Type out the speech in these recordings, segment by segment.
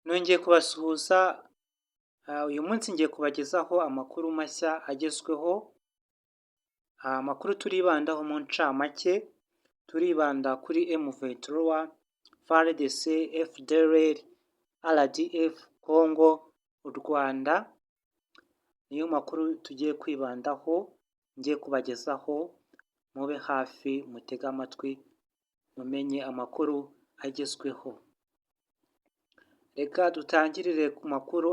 Nongeye kubasuhuza, uyu munsi ngiye kubagezaho amakuru mashya agezweho, amakuru turibandaho mu ncamake, turibanda kuri M23, FARDC, FDLR, RDF, Congo, u Rwanda, niyo makuru tugiye kwibandaho, ngiye kubagezaho, mube hafi mutege amatwi, mumenye amakuru agezweho. Reka dutangirire ku makuru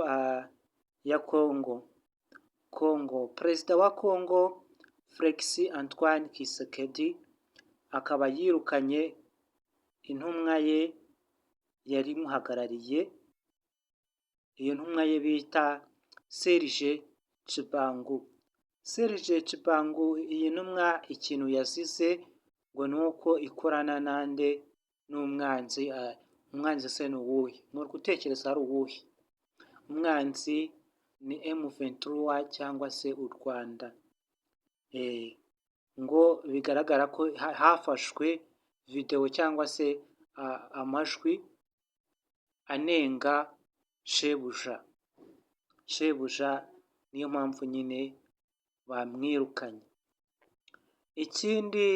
ya Congo. Perezida wa Congo Felix Antoine Tshisekedi akaba yirukanye intumwa ye yari imuhagarariye, iyo ntumwa ye bita Serge Tshibangu. Serge Tshibangu, iyi ntumwa ikintu yazize ngo ni uko ikorana nande n'umwanzi. Umwanzi se ni uwuhe? Muri gutekereza ari uwuhe? Umwanzi ni M23 cyangwa se u Rwanda. Ngo bigaragara ko hafashwe video cyangwa se amajwi anenga shebuja, niyo mpamvu nyine bamwirukanye. Ikindi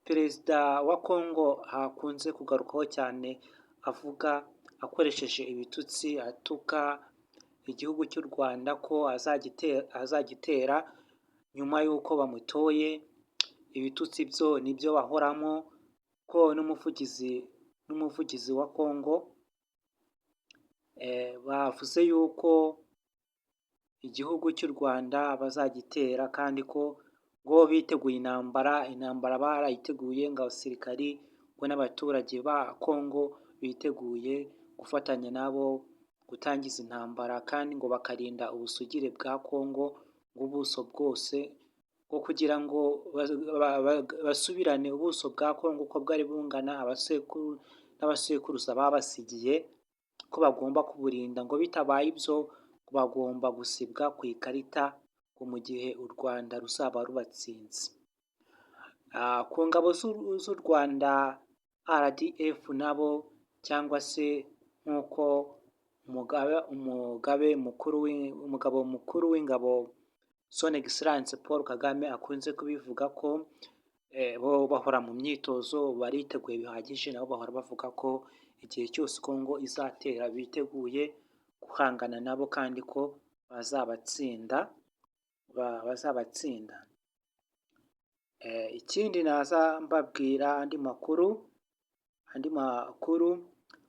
perezida wa Congo hakunze kugarukaho cyane, avuga akoresheje ibitutsi, atuka igihugu cy'u Rwanda ko azagitera nyuma y'uko bamutoye. Ibitutsi byo nibyo bahoramo, ko n'umuvugizi wa Congo bavuze yuko igihugu cy'u Rwanda bazagitera, kandi ko ngo biteguye intambara barayiteguye, ngo abasirikari ngo n'abaturage ba Congo biteguye gufatanya nabo gutangiza intambara, kandi ngo bakarinda ubusugire bwa Congo ubuso bwose, ngo kugira ngo basubirane ubuso bwa Congo uko bwari bungana, n'abasekuruza babasigiye ko bagomba kuburinda, ngo bitabaye ibyo bagomba gusibwa ku ikarita ngo mu gihe u Rwanda ruzaba rubatsinze. Ku ngabo z'u Rwanda RDF nabo, cyangwa se nk'uko umugabo mukuru w'ingabo Son Excellence Paul Kagame akunze kubivuga ko bo bahora mu myitozo, bariteguye bihagije. Nabo bahora bavuga ko igihe cyose Congo izatera biteguye guhangana nabo, kandi ko bazabatsinda. Ikindi naza mbabwira andi makuru,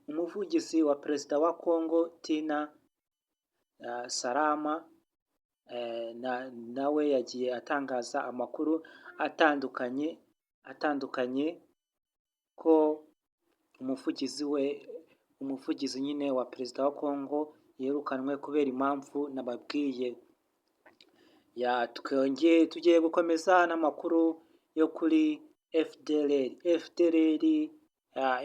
umuvugizi wa perezida wa Congo Tina Salama nawe yagiye atangaza amakuru atandukanye ko umuvugizi nyine wa perezida wa Congo yirukanwe kubera impamvu nababwiye. Tugiye gukomeza n'amakuru yo kuri FDLR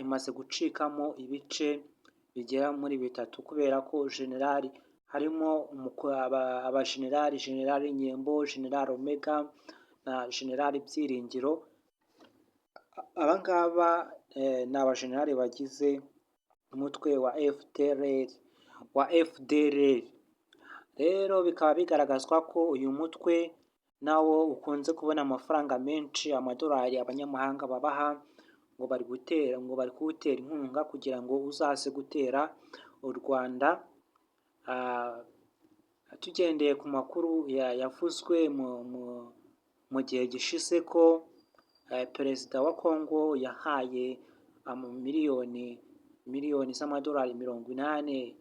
imaze gucikamo ibice bigera muri bitatu, kubera ko harimo abajenerali, Generali Nyembo, Generali Omega na Generali Byiringiro. Abangaba ni abajenerali bagize umutwe wa FDLR. Rero bikaba bigaragazwa ko uyu mutwe nawo ukunze kubona amafaranga menshi, amadolari abanyamahanga babaha, ngo bari kuwutera inkunga kugira ngo uzaze gutera u Rwanda. Tugendeye ku makuru yavuzwe mu gihe gishize ko perezida wa Congo yahaye miliyoni z'amadolari 80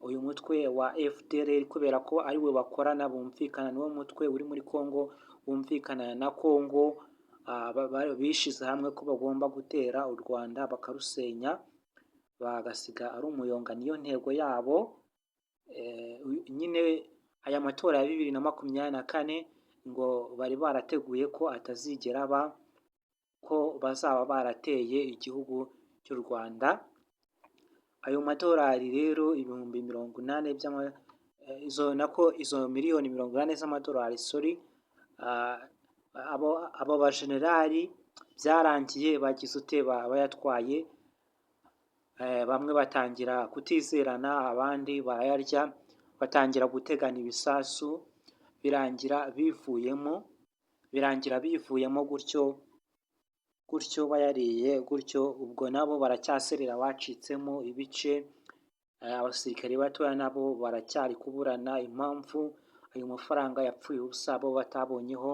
uyu mutwe wa FDLR, kubera ko ariwe bakorana, bumvikana, niwo mutwe uri muri Congo bumvikana na Congo. Bishize hamwe ko bagomba gutera u Rwanda bakarusenya, bagasiga ari umuyonga. Niyo ntego yabo. Nyine aya matora ya 2024 ngo bari barateguye ko atazigera aba, ko bazaba barateye igihugu cy'u Rwanda. Ayo madolari rero ibihumbi 80 izo miliyoni 80 z'amadolari, abo bajenerali byarangiye bagize bayatwaye. bamwe batangira kutizerana, abandi barayarya, batangira gutegana ibisasu, birangira bivuyemo gutyo bayariye gutyo, ubwo nabo baracyaserera bacitsemo ibice, abasirikare batoya nabo baracyari kuburana impamvu ayo mafaranga yapfuye ubusa bo batabonyeho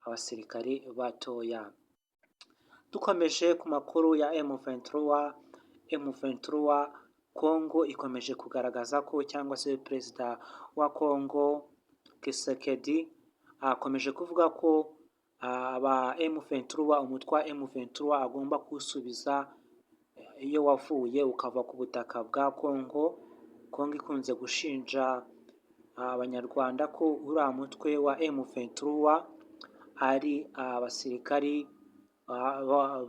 abasirikare batoya. Dukomeje ku makuru ya M23, Congo ikomeje kugaragaza ko cyangwa se perezida wa Congo Tshisekedi akomeje kuvuga ko umutwe wa M23 agomba kuwusubiza iyo wavuye ukava ku butaka bwa Congo. Congo ikunze gushinja abanyarwanda ko uriya mutwe wa M23 ari abasirikari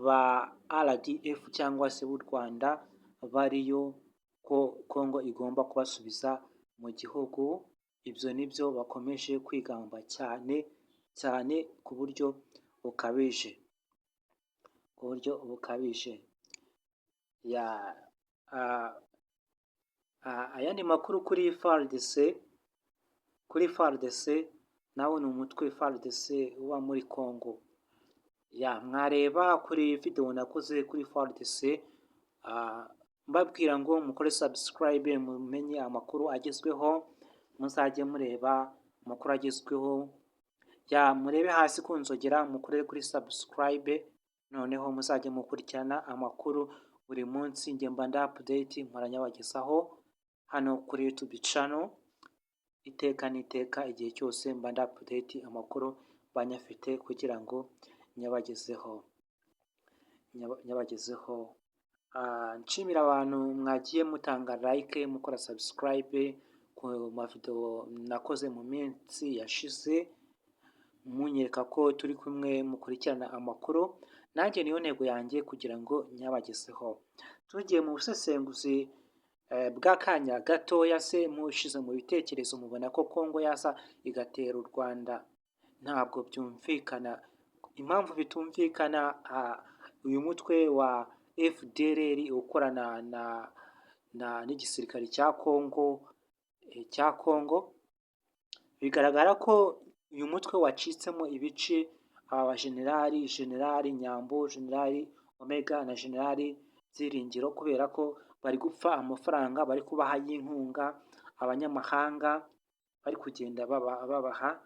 ba RDF cyangwa se b'u Rwanda bariyo, ko Congo igomba kubasubiza mu gihugu. Ibyo nibyo bakomeje kwigamba cyane ku buryo bukabije. Ayandi makuru kuri FARDC nawo ni umutwe FARDC uba muri Congo. Mwareba kuri video nakoze kuri FARDC, mbabwira ngo mukore subscribe mumenye amakuru agezweho, muzajye mureba amakuru agezweho, murebe hasi ku nzogera mukorere kuri subscribe, noneho muzajye mukurikirana amakuru buri munsi. Njye mba ndi update nkoranyabagezaho hano kuri YouTube channel, iteka n'iteka igihe cyose mba ndi update amakuru banyafite kugira ngo nyabagezeho. Nshimira abantu mwagiye mutanga like, mukora subscribe ku mavideo nakoze mu minsi yashize, munyereka ko turi kumwe mukurikirana amakuru. Nanjye niyo ntego yanjye kugira ngo nyabagezeho. Tugiye mu busesenguzi bw'akanya gatoya se, mushize mu bitekerezo mubona ko Congo yaza igatera u Rwanda. Ntabwo byumvikana. Impamvu bitumvikana, uyu mutwe wa FDLR ukorana n'igisirikare cya Congo, bigaragara ko uyu mutwe wacitsemo ibice, Generali Nyambo, Generali Omega na Generali Byiringiro, kubera ko bari gupfa amafaranga bari kubaha y'inkunga abanyamahanga bari kugenda babaha.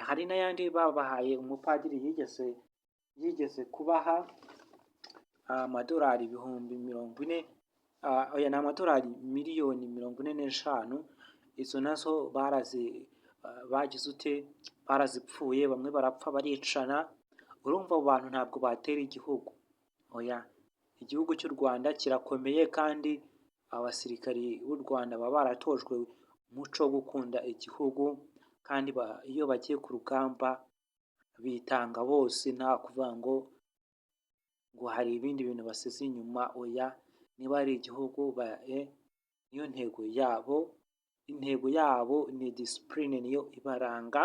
Hari n'ayandi babahaye, umupadiri yigeze kubaha amadolari ibihumbi 40, ni amadolari miliyoni 45. Izo nazo barazipfuye, bamwe barapfa baricana. Urumva abo bantu ntabwo batera igihugu. Igihugu cy'u Rwanda kirakomeye, kandi abasirikari b'u Rwanda baba baratojwe umuco wo gukunda igihugu, kandi iyo bagiye ku rugamba bitanga bose, nta kuvuga ngo hari ibindi bintu basize inyuma. Niba ari igihugu, niyo ntego yabo. Intego yabo ni discipline, niyo ibaranga.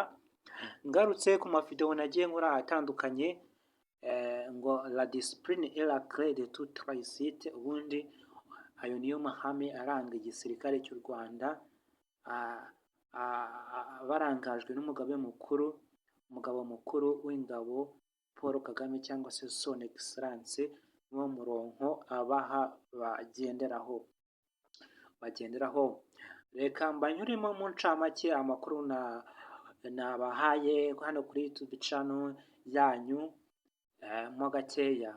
Ngarutse ku mavideo nagiye nkora atandukanye, ngo la discipline est la clé de toute réussite. Ubundi ayo niyo mahame aranga igisirikare cy'u Rwanda, barangajwe umugabo mukuru w'ingabo Paul Kagame, cyangwa se Son Excellence, niwo murongo abaha bagenderaho. Reka mbanyuremo mu ncamake amakuru nabahaye hano kuri YouTube channel yanyu mo gakeya.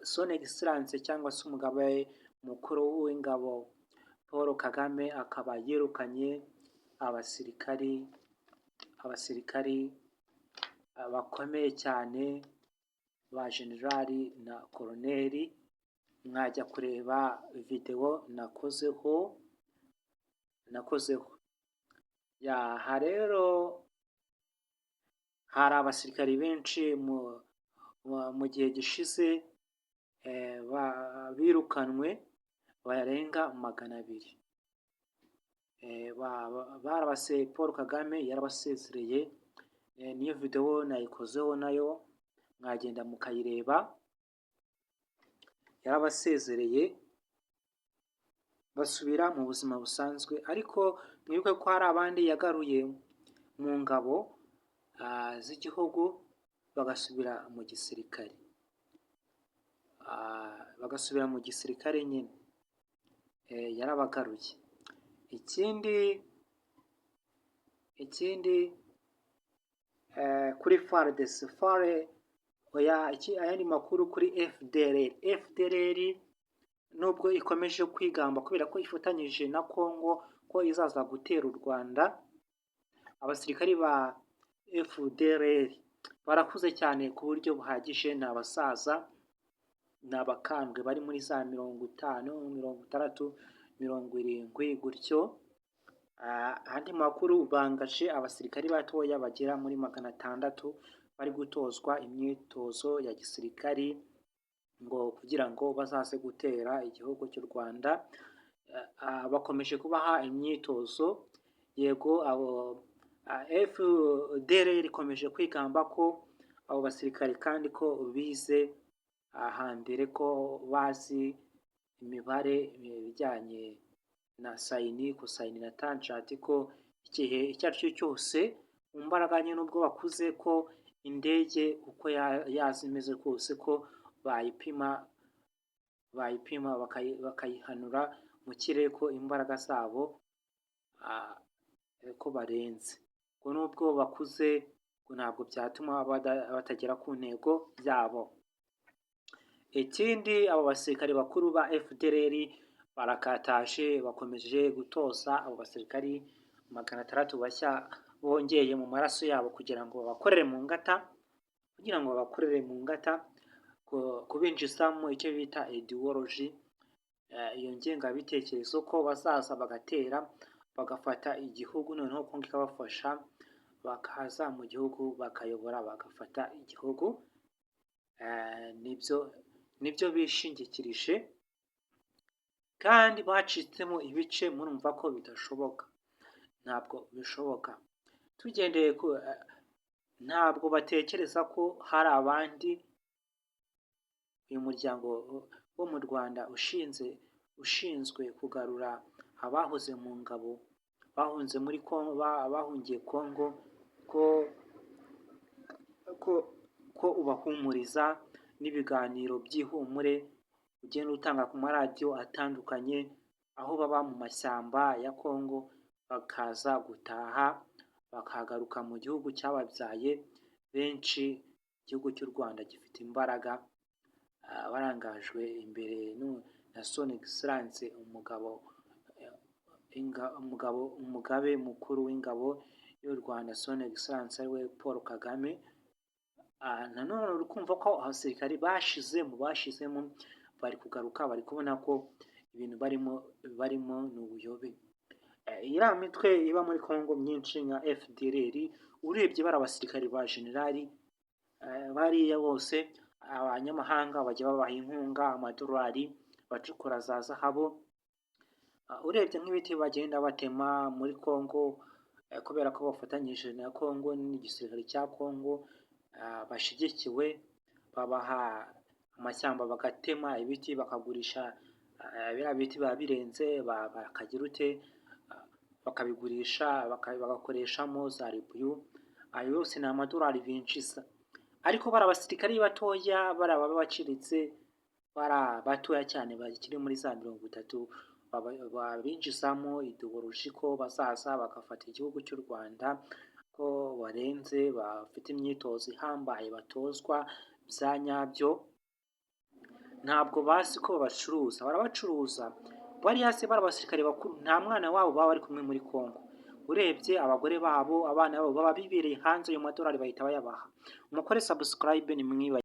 Son Excellence cyangwa se umugabo mukuru w'ingabo Paul Kagame akaba yirukanye abasirikari bakomeye cyane ba generali na koloneli. Mwajya kureba video nakozeho. Aha rero hari abasirikari benshi mu gihe gishize birukanwe barenga 200. Paul Kagame yarabasezereye. Niyo video nayikozeho nayo, mwagenda mukayireba. yarabasezereye basubira mu buzima busanzwe, ariko mwibuke ko hari abandi yagaruye mu ngabo z'igihugu bagasubira mu gisirikare, nyine yarabagaruye. Ikindi kuri FARDC, ayandi makuru kuri FDLR nubwo ikomeje kwigamba kubera ko ifatanyije na Congo ko izaza gutera u Rwanda, abasirikari ba FDLR barakuze cyane ku buryo buhagije, ni abasaza, ni abakambwe bari muri za 50, 60, 70 gutyo. Andi makuru bangaje abasirikari batoya bagera muri 600 bari gutozwa imyitozo ya gisirikari ngo kugira ngo bazaze gutera igihugu cy'u Rwanda. Bakomeje kubaha imyitozo, yego abo FDLR ikomeje kwigamba ko abo basirikari kandi ko bize hambere, ko bazi imibare bijyanye na sayini, kusayini na tanjati, ko igihe icyo ari cyo cyose mu mbaraga nke n'ubwo bakuze, ko indege uko yaza imeze kose ko bayipima bakayihanura mu kirere, ko imbaraga zabo ko barenze, ngo nubwo bakuze ngo ntabwo byatuma batagera ku ntego byabo. Ikindi, abo basirikari bakuru ba FDLR barakataje, bakomeje gutoza abo basirikari 600 bashya bongeye mu maraso yabo kugira ngo babakorere mu ngata, kubinjizamo icyo bita ideology, iyo ngengabitekerezo ko bazaza bagatera bagafata igihugu, noneho Kongo ikabafasha bakaza mu gihugu bakayobora bagafata igihugu. Nibyo bishingikirije kandi bacitsemo ibice, murumva ko bidashoboka, ntabwo bishoboka. Tugendeye ntabwo batekereza ko hari abandi, uyu muryango wo mu Rwanda ushinzwe kugarura abahoze mu ngabo bahunze muri Kongo, bahungiye Kongo, ko ubahumuriza n'ibiganiro by'ihumure ugenda utanga ku maradiyo atandukanye, aho baba mu mashyamba ya Kongo bakaza gutaha bakagaruka mu gihugu cyababyaye benshi. Igihugu cy'u Rwanda gifite imbaraga, barangajwe imbere na Son Excellence umugabe mukuru w'ingabo y'u Rwanda, Son Excellence ariwe Paul Kagame. Nanone uri kumva ko abasirikari bashizemo bari kugaruka, bari kubona ko ibintu barimo ni ubuyobe. Iriya mitwe iba muri Kongo myinshi nka FDLR, urebye bari abasirikari ba generali bariya bose, abanyamahanga bajya babaha inkunga, amadolari, bacukura za zahabu. Urebye nk'ibiti bagenda batema muri Kongo, kubera ko bafatanyije na Kongo n'igisirikare cya Kongo, bashyigikiwe, babaha amashyamba bagatema ibiti bakagurisha, biriya biti biba birenze, bakagira bakabigurisha bagakoreshamo za ribuyu. Ayo yose ni amadolari binjiza, ariko bari abasirikari batoya, bari ababa baciritse, bari batoya cyane bakiri muri za 30, babinjizamo ideology ko bazaza bagafata igihugu cy'u Rwanda, ko barenze, bafite imyitozo ihambaye batozwa bya nyabyo. Ntabwo bazi ko barabacuruza. Bariya se bari abasirikare bakuru, nta mwana wabo baba bari kumwe muri Kongo. Urebye abagore babo, abana babo baba bibereye hanze, ayo madolari bahita bayabaha. Mukore subscribe, ni mwiba